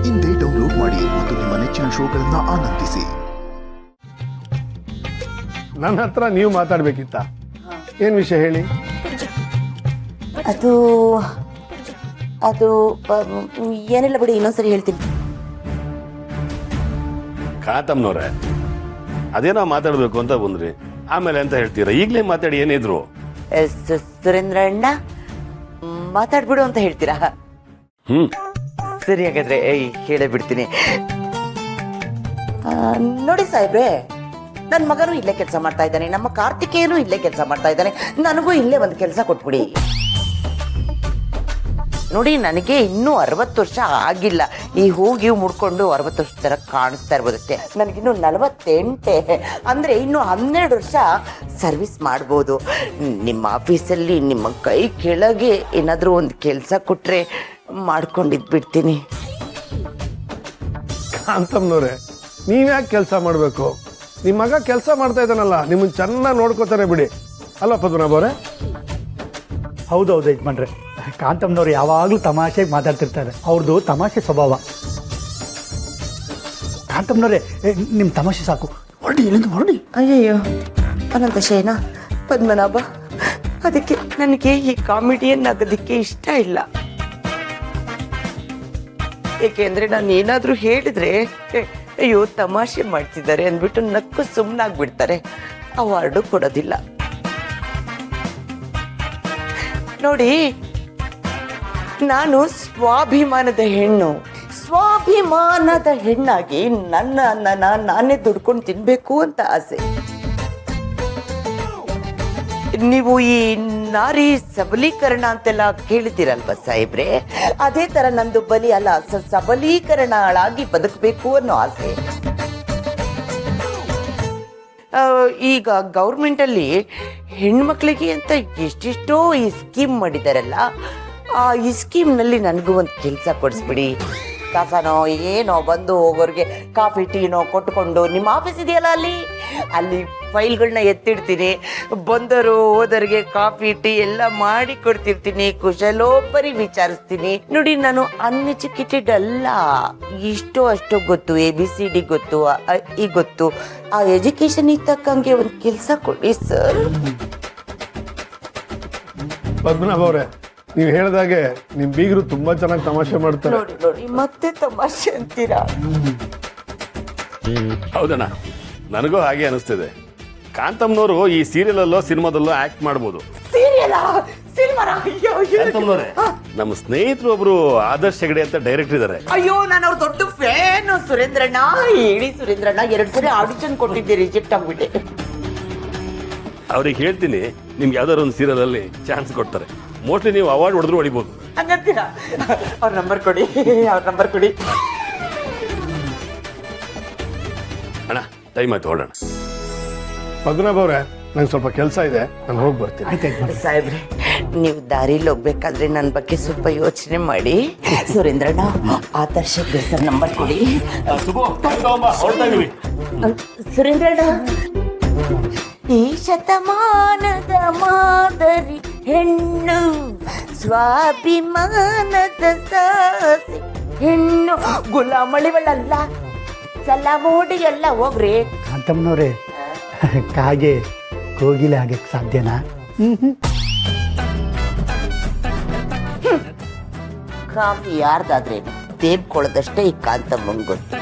ಇಂದೇ ಡೌನ್ಲೋಡ್ ಮಾಡಿ ಮತ್ತು ನಿಮ್ಮ ನೆಚ್ಚಿನ ಶೋಗಳನ್ನ ಆನಂದಿಸಿ. ನನ್ನ ಹತ್ರ ನೀವು ಮಾತಾಡ್ಬೇಕಿತ್ತ? ಏನ್ ವಿಷಯ ಹೇಳಿ. ಅದು ಅದು ಏನಿಲ್ಲ ಬಿಡಿ, ಇನ್ನೊಂದ್ಸರಿ ಹೇಳ್ತೀನಿ. ಕಾತಮ್ನವ್ರೆ, ಅದೇನೋ ಮಾತಾಡ್ಬೇಕು ಅಂತ ಬಂದ್ರಿ, ಆಮೇಲೆ ಅಂತ ಹೇಳ್ತೀರಾ? ಈಗಲೇ ಮಾತಾಡಿ, ಏನಿದ್ರು. ಸುರೇಂದ್ರ ಅಣ್ಣ ಮಾತಾಡ್ಬಿಡು ಅಂತ ಹೇಳ್ತೀರಾ? ಸರಿ, ಹಾಗಾದ್ರೆ ಹೇಳೇ ಬಿಡ್ತೀನಿ. ನೋಡಿ ಸಾಹೇಬ್ರೆ, ನನ್ನ ಮಗನೂ ಇಲ್ಲೇ ಕೆಲಸ ಮಾಡ್ತಾ ಇದ್ದಾನೆ, ನಮ್ಮ ಕಾರ್ತಿಕೇಯನು ಇಲ್ಲೇ ಕೆಲಸ ಮಾಡ್ತಾ ಇದ್ದಾನೆ. ನನಗೂ ಇಲ್ಲೇ ಒಂದು ಕೆಲಸ ಕೊಟ್ಬಿಡಿ. ನೋಡಿ, ನನಗೆ ಇನ್ನೂ 60 ವರ್ಷ ಆಗಿಲ್ಲ. ಈ ಹೂಗಿವು ಮುಡ್ಕೊಂಡು 60 ವರ್ಷ ತರ ಕಾಣಿಸ್ತಾ ಇರ್ಬೋದಷ್ಟೇ. ನನಗಿನ್ನೂ 48, ಅಂದ್ರೆ ಇನ್ನು 12 ವರ್ಷ ಸರ್ವಿಸ್ ಮಾಡ್ಬೋದು. ನಿಮ್ಮ ಆಫೀಸಲ್ಲಿ ನಿಮ್ಮ ಕೈ ಕೆಳಗೆ ಏನಾದರೂ ಒಂದು ಕೆಲಸ ಕೊಟ್ರೆ ಮಾಡ್ಕೊಂಡಿದ್ ಬಿಡ್ತೀನಿ. ಕಾಂತಮ್ನವ್ರೆ, ನೀವ್ಯಾಕೆ ಕೆಲಸ ಮಾಡಬೇಕು? ನಿಮ್ಮ ಮಗ ಕೆಲಸ ಮಾಡ್ತಾ ಇದ್ದಾನಲ್ಲ, ನಿಮ್ಮನ್ನ ಚೆನ್ನಾಗಿ ನೋಡ್ಕೋತಾರೆ ಬಿಡಿ. ಅಲ್ಲ ಪದ್ಮನಾಭ ಅವರೇ? ಹೌದೌದು ಯಜಮಾನ್ರೆ, ಕಾಂತಮ್ಮನವ್ರು ಯಾವಾಗಲೂ ತಮಾಷೆಗೆ ಮಾತಾಡ್ತಿರ್ತಾರೆ. ಅವ್ರದ್ದು ತಮಾಷೆ ಸ್ವಭಾವ. ಕಾಂತಮ್ಮನವ್ರೆ, ನಿಮ್ಮ ತಮಾಷೆ ಸಾಕು, ಹೊರಡಿ, ಇಲ್ಲಿಂದ ಹೊರಡಿ. ಅಯ್ಯಯ್ಯೋ, ಅನಂತ ಶಯನ, ಪದ್ಮನಾಭ, ಅದಕ್ಕೆ ನನಗೆ ಈ ಕಾಮಿಡಿಯನ್ ಆಗೋದಕ್ಕೆ ಇಷ್ಟ ಇಲ್ಲ. ಏಕೆಂದ್ರೆ ನಾನು ಏನಾದರೂ ಹೇಳಿದ್ರೆ ಅಯ್ಯೋ ತಮಾಷೆ ಮಾಡ್ತಿದ್ದಾರೆ ಅಂದ್ಬಿಟ್ಟು ನಕ್ಕು ಸುಮ್ಮನಾಗ್ಬಿಡ್ತಾರೆ. ಅವಾರ್ಡು ಕೊಡೋದಿಲ್ಲ. ನೋಡಿ, ನಾನು ಸ್ವಾಭಿಮಾನದ ಹೆಣ್ಣು. ಸ್ವಾಭಿಮಾನದ ಹೆಣ್ಣಾಗಿ ನನ್ನ ಅನ್ನನ ನಾನೇ ದುಡ್ಕೊಂಡು ತಿನ್ಬೇಕು ಅಂತ ಆಸೆ. ನೀವು ಈ ನಾರಿ ಸಬಲೀಕರಣ ಅಂತೆಲ್ಲ ಕೇಳಿದ್ದೀರಲ್ವ ಸಾಹೇಬ್ರೆ? ಅದೇ ತರ ನಂದು ಬಲಿ ಅಲ್ಲ, ಸಬಲೀಕರಣಳಾಗಿ ಬದುಕಬೇಕು ಅನ್ನೋ ಆಸೆ. ಈಗ ಗೌರ್ಮೆಂಟಲ್ಲಿ ಹೆಣ್ಮಕ್ಳಿಗೆ ಅಂತ ಎಷ್ಟೆಷ್ಟೋ ಈ ಸ್ಕೀಮ್ ಮಾಡಿದಾರಲ್ಲ, ಈ ಸ್ಕೀಮ್ನಲ್ಲಿ ನನಗೂ ಒಂದು ಕೆಲಸ ಕೊಡಿಸ್ಬಿಡಿ. ಕಸನೋ ಏನೋ ಬಂದು ಹೋಗೋರಿಗೆ ಕಾಫಿ ಟೀನೋ ಕೊಟ್ಕೊಂಡು, ನಿಮ್ಮ ಆಫೀಸ್ ಇದೆಯಲ್ಲ ಅಲ್ಲಿ ಫೈಲ್ಗಳನ್ನ ಎತ್ತಿಡ್ತೀನಿ. ಬಂದರು ಹೋದರಿಗೆ ಕಾಫಿ ಟೀ ಎಲ್ಲ ಮಾಡಿ ಕೊಡ್ತಿರ್ತೀನಿ, ಕುಶಲೋಪರಿ ವಿಚಾರಿಸ್ತೀನಿ. ನೋಡಿ, ನಾನು ಅನ್ಎಜುಕೇಟೆಡ್ ಅಲ್ಲ, ಇಷ್ಟೋ ಅಷ್ಟೋ ಗೊತ್ತು, ABCD ಗೊತ್ತು, ಈ ಗೊತ್ತು. ಆ ಎಜುಕೇಶನ್ ತಕ್ಕಂಗೆ ಒಂದು ಕೆಲಸ ಕೊಡಿ ಸರ್. ಪದ್ಮನಾಭ ಅವರೇ, ನೀವು ಹೇಳಿದಾಗೆ ನಿಮ್ ಬೀಗರು ತುಂಬಾ ಚೆನ್ನಾಗಿ ತಮಾಷೆ ಮಾಡ್ತಾರೆ. ನೋಡಿ ನೋಡಿ, ಮತ್ತೆ ತಮಾಷೆ ಅಂತೀರಾ? ಹೌದಣ್ಣ, ನನಗೂ ಹಾಗೆ ಅನಿಸ್ತಿದೆ. ಕಾಂತಮ್ನವರು ಈ ಸೀರಿಯಲಲ್ಲೋ ಸಿನಿಮಾದಲ್ಲೋ ಆಕ್ಟ್ ಮಾಡ್ಬೋದು. ಕಾಂತಮ್ನವ್ರೆ, ನಮ್ಮ ಸ್ನೇಹಿತರು ಒಬ್ರು ಆದರ್ಶ್ ಹೆಗಡೆ ಅಂತ ಡೈರೆಕ್ಟರ್ ಇದಾರೆ. ಅಯ್ಯೋ, ನಾನು ಅವ್ರ ದೊಡ್ಡ ಫ್ಯಾನ್. ಸುರೇಂದ್ರಣ್ಣ, ಹೇಳಿ ಸುರೇಂದ್ರಣ್ಣ, 2 ಸರಿ ಆಡಿಷನ್ ಕೊಟ್ಟಿದ್ದೆ, ರಿಜೆಕ್ಟ್ ಆಗ್ಬಿಟ್ಟೆ. ಅವ್ರಿಗೆ ಹೇಳ್ತೀನಿ, ನಿಮ್ಗೆ ಯಾವ್ದಾದ್ರು ಒಂದು ಸೀರಿಯಲ್ ಅಲ್ಲಿ ಚಾನ್ಸ್ ಕೊಡ್ತಾರೆ. ಮೋಸ್ಟ್ಲಿ ನೀವು ಅವಾರ್ಡ್ ಹೊಡೆದ್ರು ಹೊಡಿಬೋದು. ಹಂಗಂತೀರಾ? ಅವ್ರ ನಂಬರ್ ಕೊಡಿ, ಅವ್ರ ನಂಬರ್ ಕೊಡಿ. ಅಣ್ಣ, ಟೈಮ್ ಆಯ್ತು, ಹೊರಡೋಣ. ಪದ್ಮನಾಭ ಅವರೇ, ನಂಗೆ ಸ್ವಲ್ಪ ಕೆಲಸ ಇದೆ, ನಾನು ಹೋಗಿ ಬರ್ತೀನಿ. ಆಯ್ತು ಯಜಮಾನ್ರೆ. ಸಾಹೇಬ್ರೆ, ನೀವು ದಾರಿಲಿ ಹೋಗ್ಬೇಕಾದ್ರೆ ನನ್ನ ಬಗ್ಗೆ ಸ್ವಲ್ಪ ಯೋಚನೆ ಮಾಡಿ. ಸುರೇಂದ್ರಣ್ಣ, ಆದರ್ಶ ಸರ್ ನಂಬರ್ ಕೊಡಿ. ಸುರೇಂದ್ರಣ್ಣ, ಈ ಶತಮಾನದ ಮಾದರಿ ಹೆಣ್ಣು, ಸ್ವಾಭಿಮಾನದ ಸಾಸಿ ಹೆಣ್ಣು, ಗುಲಾಮಳಿಗಳಲ್ಲ, ಸಲಾಮೋಡಿ ಎಲ್ಲ ಹೋಗ್ರಿ. ಕಾಂತಮ್ಮನವ್ರೆ, ಕಾಗೆ ಕೋಗಿಲೆ ಆಗಕ್ಕೆ ಸಾಧ್ಯನಾ? ಕಾಫಿ ಯಾರ್ದಾದ್ರೇನು, ದೇಬ್ಕೊಳ್ಳೋದಷ್ಟೇ ಈ ಕಾಂತಮ್ಮಂಗೆ ಗೊತ್ತು.